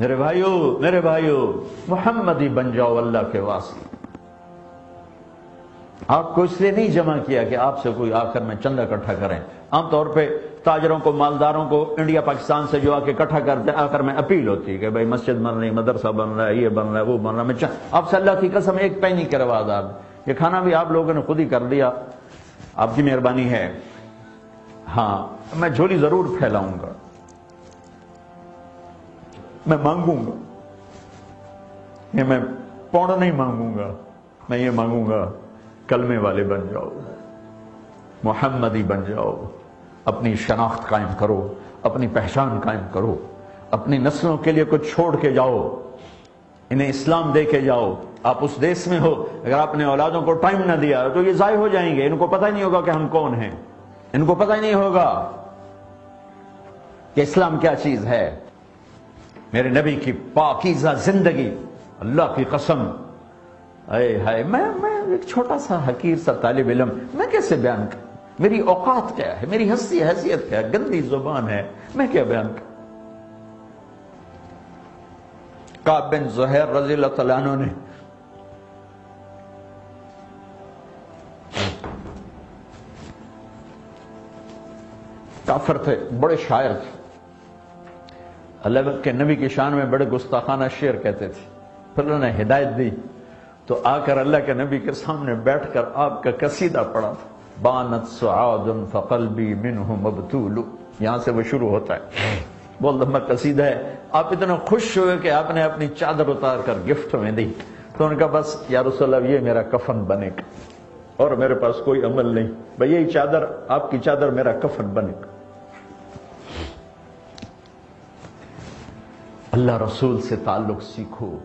میرے بھائیو محمدی بن جاؤ اللہ کے واسطے۔ آپ کو اس لیے نہیں جمع کیا کہ آپ سے کوئی آخر میں چندہ اکٹھا کریں۔ عام طور پہ تاجروں کو، مالداروں کو انڈیا پاکستان سے جو آ کے اکٹھا کرتے ہیں، آخر میں اپیل ہوتی ہے کہ بھائی مسجد بن رہی، مدرسہ بن رہا ہے، یہ بن رہا ہے، وہ بن رہا ہے، آپ سے اللہ کی قسم ایک پینی کے روادار، یہ کھانا بھی آپ لوگوں نے خود ہی کر دیا، آپ کی مہربانی ہے۔ ہاں میں جھولی ضرور پھیلاؤں گا، میں مانگوں گا، یہ میں پوند نہیں مانگوں گا، میں یہ مانگوں گا کلمے والے بن جاؤ، محمدی بن جاؤ، اپنی شناخت قائم کرو، اپنی پہچان قائم کرو، اپنی نسلوں کے لیے کچھ چھوڑ کے جاؤ، انہیں اسلام دے کے جاؤ۔ آپ اس دیس میں ہو، اگر آپ نے اولادوں کو ٹائم نہ دیا تو یہ ضائع ہو جائیں گے، ان کو پتہ ہی نہیں ہوگا کہ ہم کون ہیں، ان کو پتہ ہی نہیں ہوگا کہ اسلام کیا چیز ہے۔ میرے نبی کی پاکیزہ زندگی، اللہ کی قسم، اے ہائے، میں ایک چھوٹا سا حقیر سا طالب علم، میں کیسے بیان کروں؟ میری اوقات کیا ہے، میری حیثیت کیا ہے، گندی زبان ہے، میں کیا بیان کروں؟ کعب بن زہیر رضی اللہ تعالیٰ عنہ نے کافر تھے، بڑے شاعر تھے، اللہ کے نبی کی شان میں بڑے گستاخانہ شعر کہتے تھے، پھر انہوں نے ہدایت دی تو آ کر اللہ کے نبی کے سامنے بیٹھ کر آپ کا قصیدہ پڑھا تھا، بانت سعاد فقلبی منہ مبتول، یہاں سے وہ شروع ہوتا ہے، بہت لمبا قصیدہ ہے۔ آپ اتنا خوش ہوئے کہ آپ نے اپنی چادر اتار کر گفٹ میں دی، تو ان کا بس یا رسول اللہ یہ میرا کفن بنے گا، اور میرے پاس کوئی عمل نہیں، بھئی یہی چادر، آپ کی چادر میرا کفن بنے گا۔ اللہ رسول سے تعلق سیکھو۔